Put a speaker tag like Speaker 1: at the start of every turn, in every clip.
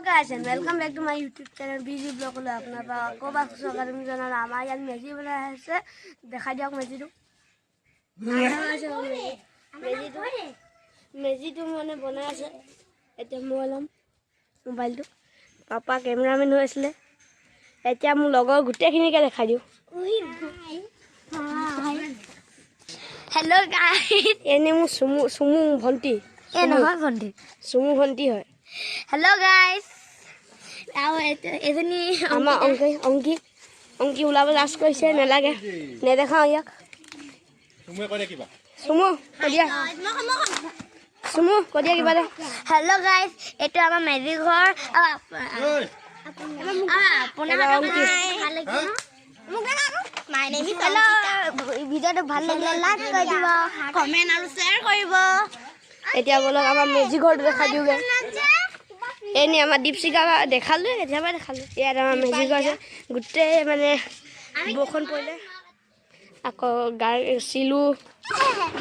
Speaker 1: guys and welcome back to my YouTube channel B.G.vlog লৈ আপোনাক আকৌ স্বাগতম জনালো আমাৰ ইয়াত মেজি বনাই আছে দেখাই দিয়ক মেজিটো মানে বনাই আছে এতিয়া মই লম মোবাইলটো পাপা কেমেৰামেন হৈ আছিলে এতিয়া মোৰ লগৰ গোটেইখিনিকে দেখাই দিওঁ হেল্ল' গাইস এনে মোৰ সুমু ভন্টি এ নহয় ভন্টি সুমু ভন্টি হয় Hello guys. Now isn't Ama Onki ulaba last koise nalage. Ne dekhao yak. Sumu kore kiba. Sumu kodia. Sumu kodia kiba de. Hello guys. Eto ama magic ghor. My name is Hello. Video to bhal lagile like koi dibo. Comment aru share koribo. Etia bolok ama magic ghor dekhai diuge. এনে আমাৰ দীপশিকা দেখালো এতিয়াবা দেখালো ইয়াত আমাৰ মেজি গৈছে গোটেই মানে বখন পৰিলে আকৌ চিলু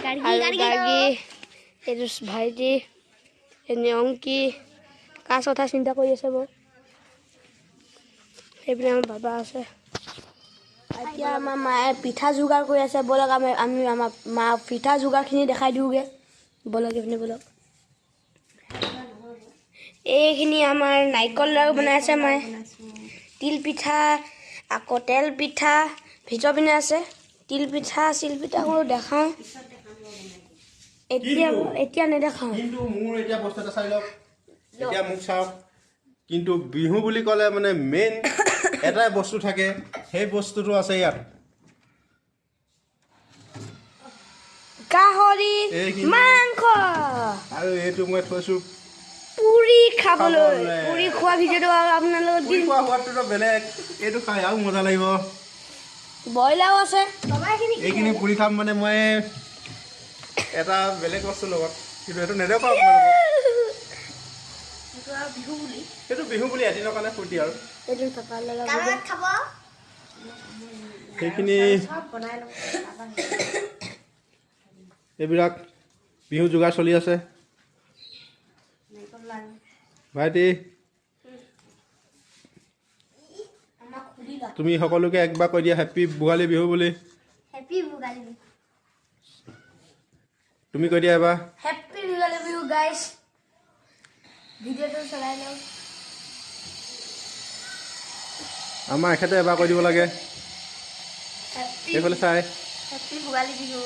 Speaker 1: গাড়ী এইটো ভাইটি এনে অংকি কাছ কথা চিন্তা কৰি আছে বৰ সেইপিনে আমাৰ বাবা আছে এতিয়া আমাৰ মায়ে পিঠা যোগাৰ কৰি আছে বলক আমি আমাৰ মা পিঠা যোগাৰখিনি দেখাই দিওঁগে বলক এইপিনে বলক এইখিনি আমাৰ নাইকল লাৰু বনাই আছে মায়ে তিল পিঠা আকৌ তেল পিঠা ভিতৰ পিনে আছে তিল পিঠা চিল পিঠা কৰো দেখাও এতিয়া নেদেখাও
Speaker 2: কিন্তু মোৰ এতিয়া বস্তুটা চাই লওক এতিয়া মোক চাওক কিন্তু বিহু বুলি ক'লে মানে মেইন এটাই বস্তু থাকে সেই বস্তুটো আছে ইয়াত
Speaker 1: গাহৰি মাংস
Speaker 2: আৰু এইটো মই থৈছো
Speaker 1: পুৰি খাবলৈ পুৰি খোৱা ভিডিওটো আপোনালোকৰ দিন
Speaker 2: খোৱা হোৱাটো বেলেগ এইটো খাই আৰু মজা লাগিব
Speaker 1: বইলাও আছে
Speaker 2: এইখিনি পুৰি খাম মানে মই এটা বেলেগ বস্তু লগত কিন্তু এইটো নেদেখাও আপোনালোকক এইটো বিহু বুলি এদিনৰ কাৰণে ফূৰ্তি আৰু
Speaker 1: এইটো পাপাৰ লগত খাব
Speaker 2: সেইখিনি এইবিলাক বিহু যোগাৰ চলি আছে ভাইটি তুমি সকলোকে একবাৰ কৈ দিয়া হেপী ভোগালী বিহু বুলি
Speaker 1: হেপী ভোগালী
Speaker 2: তুমি কৈ দিয়া এবাৰ
Speaker 1: হেপী ভোগালী বিহু গাইস ভিডিওটো চলাই লও
Speaker 2: আমাৰ এখেতে এবাৰ কৈ দিব লাগে এইফালে চাই
Speaker 1: happy Bhogali Bihu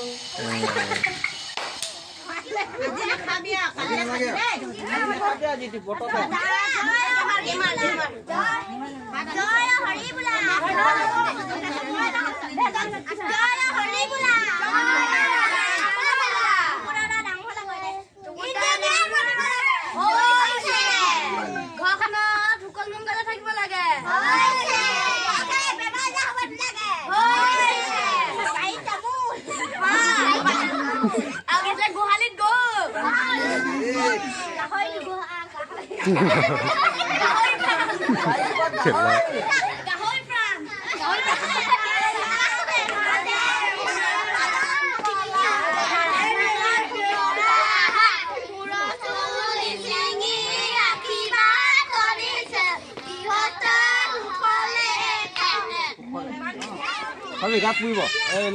Speaker 2: Kami gak puibo,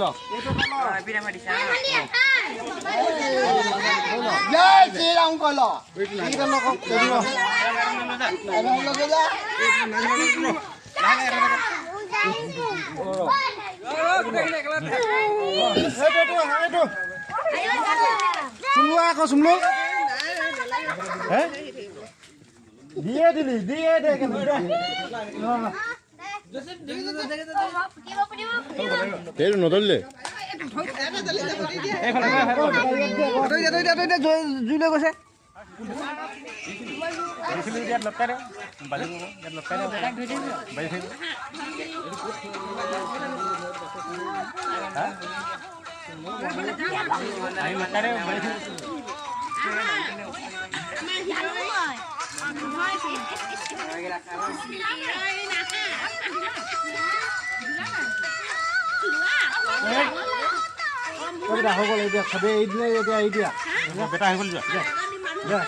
Speaker 2: lo. Ya, silang kalo. Kita lo kok. Ada lo kita. Ayo. Semua kau semua. Dia deh kan udah. Pero no dale. Kau dah hogol idea, sabe idea. Beta hogol juga. Ya.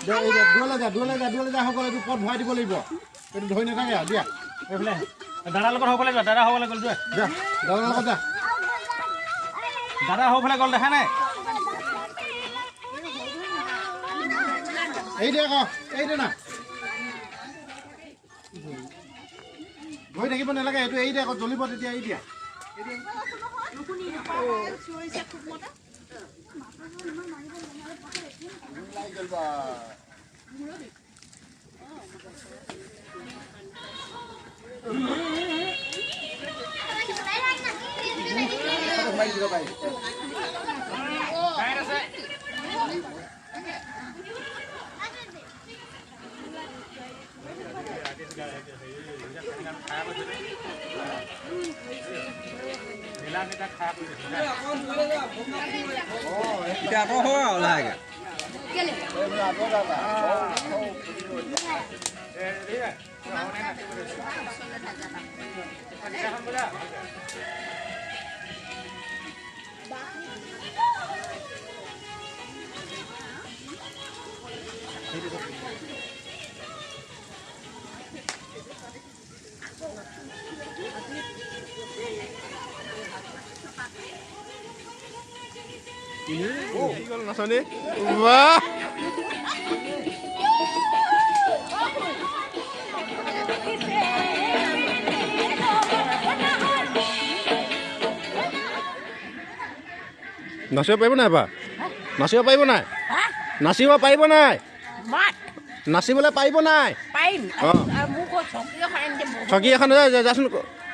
Speaker 2: দূৰলৈ যা সকলো এইটো পথ ভৰাই দিব লাগিব এইটো ধৰি নাথাকে আৰু দিয়া এইফালে
Speaker 3: দাদাৰ লগত হ'ব লাগিব দাদা হ'বলৈ গ'ল যোৱা
Speaker 2: যা দাদাৰ লগত যা
Speaker 3: দাদা হ'বলৈ গ'ল দেখা নাই
Speaker 2: এই দে আকৌ এই দে না ধৰি থাকিব নালাগে এইটো এই দে আকৌ জ্বলিব তেতিয়া এই দিয়া
Speaker 3: এতিয়া আকৌ হয় ওলাগে
Speaker 2: নাচনি বাহ নাচিব পাৰিব নাই বা নাচিব পাৰিব নাই নাচিব পাৰিব নাই নাচিবলৈ পাৰিব নাই চকী এখন যাচোন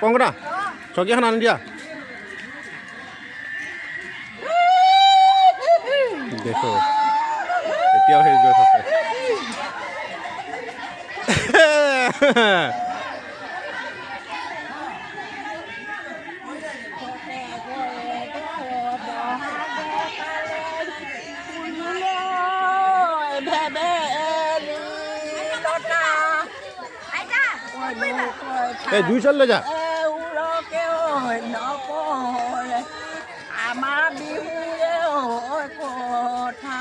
Speaker 2: কংকনা চকী এখন আনি দিয়া দেখো এতিয়াও সেই জোচ আছে এই দুই চল লৈ যা
Speaker 4: আমাৰ বিহুৰে কথা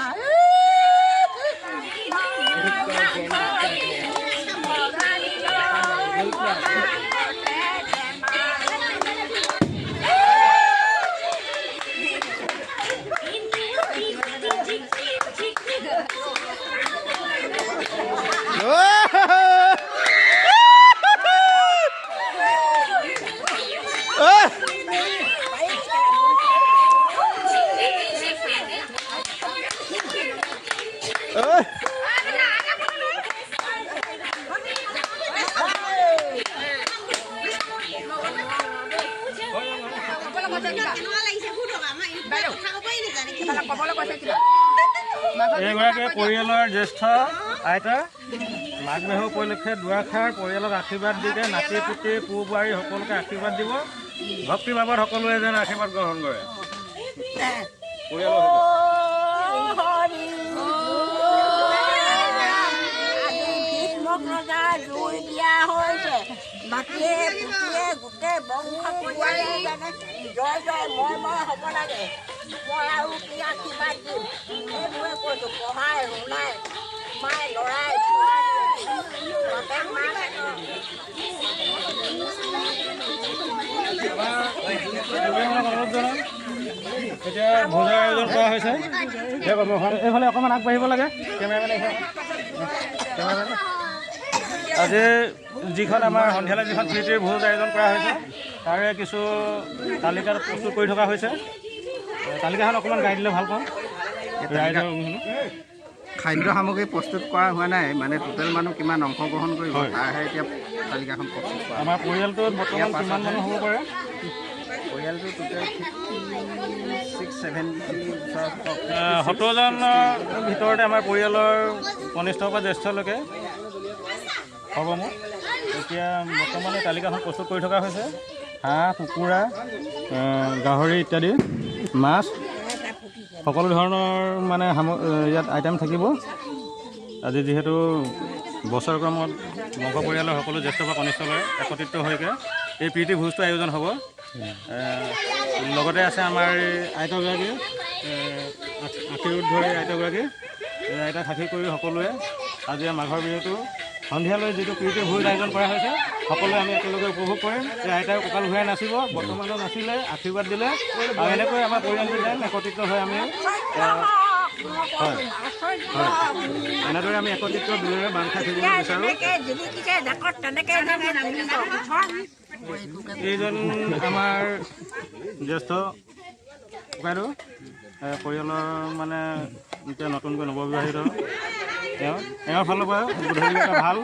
Speaker 3: এইগৰাকী পৰিয়ালৰ জ্যেষ্ঠ আইতা মাঘ বিহু উপলক্ষে দুৱাষাৰ পৰিয়ালক আশীৰ্বাদ দিকে নাতি পুতি পু বোৱাৰী সকলোকে আশীৰ্বাদ দিব ভক্তিভাৱত সকলোৱে যেন আশীৰ্বাদ গ্ৰহণ কৰে
Speaker 4: জুই দিয়া হৈছে বাকীয়ে পুতিয়ে গোটেই বংশ পৰিয়ালে জানে জয় জয় মই হ'ব লাগে মই আৰু কি আশীৰ্বাদ দিম এইবোৰে কৈছোঁ পঢ়াই শুনাই মায়ে ল'ৰাই
Speaker 3: এতিয়া ভোজৰ আয়োজন কৰা হৈছে এইফালে অকণমান আগবাঢ়িব লাগে কেমেৰামেন আজি যিখন আমাৰ সন্ধিয়ালৈ যিখন প্ৰীতিৰ ভোজ আয়োজন কৰা হৈছে তাৰে কিছু তালিকা প্ৰস্তুত কৰি থকা হৈছে তালিকাখন অকণমান গাই দিলে ভাল পাওঁ
Speaker 5: খাদ্য সামগ্ৰী প্ৰস্তুত কৰা হোৱা নাই মানে টোটেল মানুহ কিমান অংশগ্ৰহণ কৰিব তাৰহে এতিয়া তালিকাখন প্ৰস্তুত কৰা
Speaker 3: আমাৰ পৰিয়ালটোত বৰ্তমান কিমান মানুহ হ'ব পাৰে
Speaker 5: পৰিয়ালটো টোটেল
Speaker 3: 70জনৰ ভিতৰতে আমাৰ পৰিয়ালৰ কনিষ্ঠৰ পৰা জ্যেষ্ঠলৈকে হ'ব মোৰ এতিয়া বৰ্তমানে তালিকাখন প্ৰস্তুত কৰি থকা হৈছে হাঁহ কুকুৰা গাহৰি ইত্যাদি মাছ সকলো ধৰণৰ মানে ইয়াত আইটেম থাকিব আজি যিহেতু বছৰ ক্ৰমত বংশ পৰিয়ালৰ সকলো জ্যেষ্ঠ বা কনিষ্ঠলৈ একত্ৰিত হৈকে এই প্ৰীতি ভোজটো আয়োজন হ'ব লগতে আছে আমাৰ আইতাগৰাকী আশীৰ্বাদ ধৰি আইতাগৰাকী এই আইতাক সাক্ষী কৰি সকলোৱে আজি মাঘৰ বিহুটো সন্ধিয়ালৈ যিটো প্ৰীতি ভোজ আয়োজন কৰা হৈছে সকলোৱে আমি একেলগে উপভোগ কৰিম। এই আইতাই কঁকাল ঘূৰাই নাচিব, বৰ্তমানো নাছিলে, আশীৰ্বাদ দিলে আৰু এনেকৈ আমাৰ পৰিয়ালটো যেন একত্ৰিত হৈ আমি হয় এনেদৰে আমি একত্ৰিত বিহুৰে বান্ধ খাই থাকিব বিচাৰোঁ। এইজন আমাৰ জ্যেষ্ঠ ককাইদেউ পৰিয়ালৰ মানে এতিয়া নতুনকৈ নৱবিবাহিত এওঁৰ ফালৰ পৰা গধূলি এটা ভাল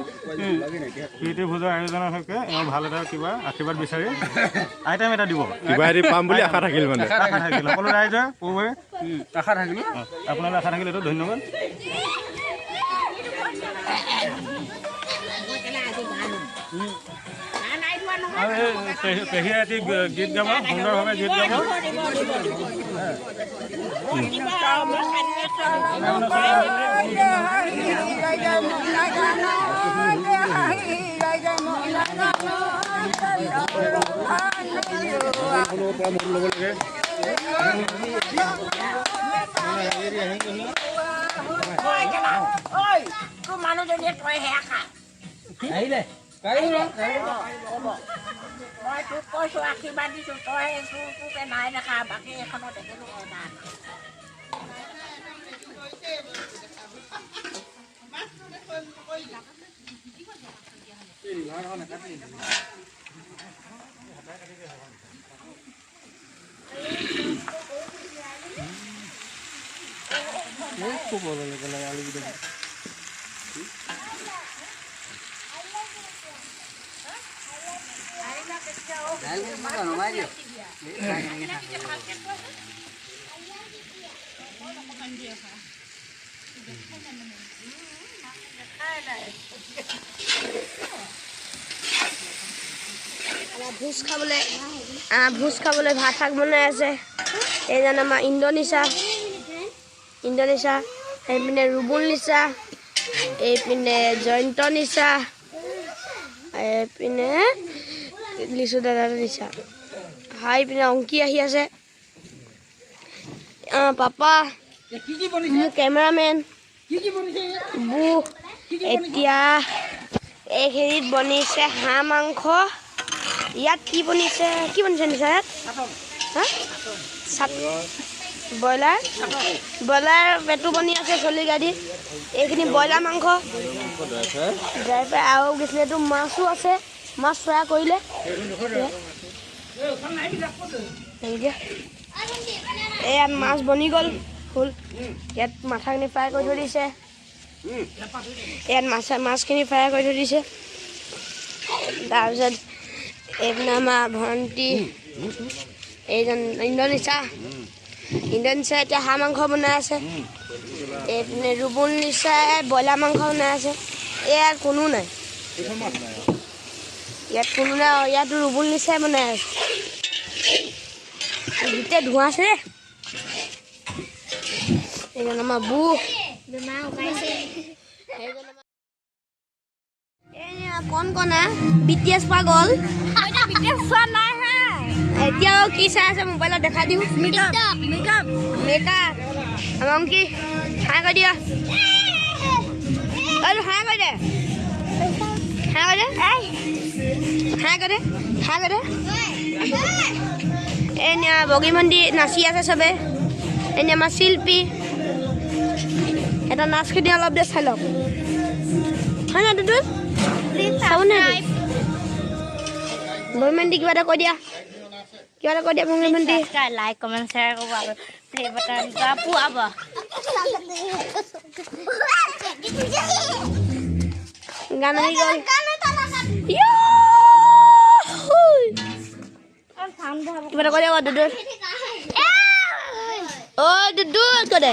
Speaker 3: প্ৰীতি ভোজৰ আয়োজনৰ হকে এওঁ ভাল এটা কিবা আশীৰ্বাদ বিচাৰি আইটেম এটা দিব,
Speaker 2: কিবা এটি পাম বুলি আশা থাকিল মানে
Speaker 3: আশা থাকিল সকলো ৰাইজৰ পূৰ্বে আশা থাকিল। আপোনালৈ আশা থাকিল, এইটো ধন্যবাদ। আৰু পেহীয়ে এটি গীত গাব, সুন্দৰভাৱে গীত গাব।
Speaker 4: মানুহজনীয়ে তই সেয়া খা আহিলে মই তোক কৈছোঁ আশীৰ্বাদ দিছোঁ, তই তোকে নাই দেখা, বাকী এখনত দেখিলোঁ নাই।
Speaker 1: ভোজ খাবলৈ ভাত শাক বনাই আছে। এইজন আমাৰ ইণ্ডোনেছিয়া, এইপিনে ৰুবুল নিচা, এইপিনে জয়ন্ত নিচা, এইপিনে লিচু দাদা নিচা, এইপিনে অংকি আহি আছে, পাপা, মোৰ কেমেৰামেন বু। এতিয়া এইখিনিত বনিছে হাঁহ মাংস। ইয়াত কি বনিছে নিচা ইয়াত ব্ৰইলাৰ পেটু বনি আছে চলি গাড়ীত। এইখিনি ব্ৰইলাৰ মাংস ড্ৰাই ফ্ৰাই আৰু গৈছিলেতো মাছো আছে, মাছ ফ্ৰাই কৰিলে। ইয়াত মাছ বনি গ'ল ফুল। ইয়াত মাথাখিনি ফ্ৰাই কৰি থৈ দিছে, ইয়াত মাছখিনি ফ্ৰাই কৰি থৈ দিছে। তাৰপিছত এইপিনে আমাৰ ভণ্টি এইজন ইণ্ডোনেছিয়া এতিয়া হাঁহ মাংস বনাই আছে। এইপিনে ৰুবুল নিচাই ব্ৰইলাৰ মাংস বনাই আছে। ইয়াত কোনো নাই, ইয়াতো ৰুবুল নিচাই বনাই আছে। গোটেই ধোঁৱা আছে দেই। এইজন আমাৰ বু, কণ BTS পাগল। এতিয়াও কি চাই আছে মোবাইলত দেখা দিওঁ। মেকআপ কি হাই কৰি দিয়া, হাই কৰি দে, এনে বগী ভণ্টি নাচি আছে চবে। এনে আমাৰ শিল্পী এটা নাচখিনি অলপ দে চাই লওক, হয় না দুদু? ভণ্টি কিবা এটা কৈ দিয়া, ভণ্টি। লাইক কমেণ্ট শ্বেয়াৰ কৰিব আৰু প্লে বাটন পোৱাব। গান আহি গ'ল। কিবা এটা কৈ দিয়া দুদু। দুদু কৈ দে।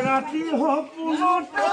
Speaker 6: ৰাতি সপোনতে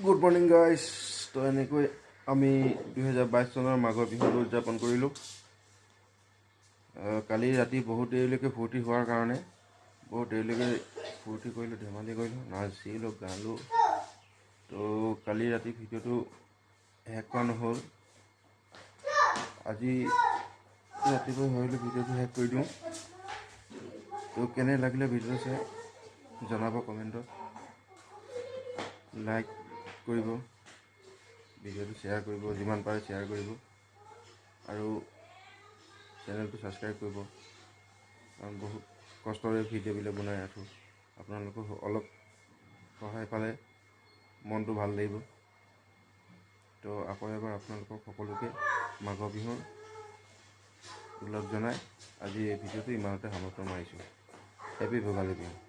Speaker 2: গুড মৰ্ণিং গাইজ। তো এনেকৈ আমি 2022 চনৰ মাঘৰ বিহুটো উদযাপন কৰিলোঁ। কালি ৰাতি বহুত দেৰিলৈকে ফূৰ্তি হোৱাৰ কাৰণে বহুত দেৰিলৈকে ফূৰ্তি কৰিলোঁ, ধেমালি কৰিলোঁ, নাচিলোঁ, গালোঁ। তো কালি ৰাতি ভিডিঅ'টো শেষ কৰা নহ'ল। আজি ৰাতিপুৱা ভাবিলোঁ ভিডিঅ'টো শেষ কৰি দিওঁ। তো কেনে লাগিলে ভিডিঅ'টো চাই জনাব কমেণ্টত। লাইক কৰিব, ভিডিঅ'টো শ্বেয়াৰ কৰিব, যিমান পাৰে শ্বেয়াৰ কৰিব আৰু চেনেলটো ছাবস্ক্ৰাইব কৰিব। কাৰণ বহুত কষ্টৰে ভিডিঅ'বিলাক বনাই আছোঁ। আপোনালোকৰ অলপ সহায় পালে মনটো ভাল লাগিব। তো আকৌ এবাৰ আপোনালোকক সকলোকে মাঘৰ বিহুৰ ওলগ জনাই আজি এই ভিডিঅ'টো ইমানতে সমাপ্ত মাৰিছোঁ। হেপী ভোগালী বিহু।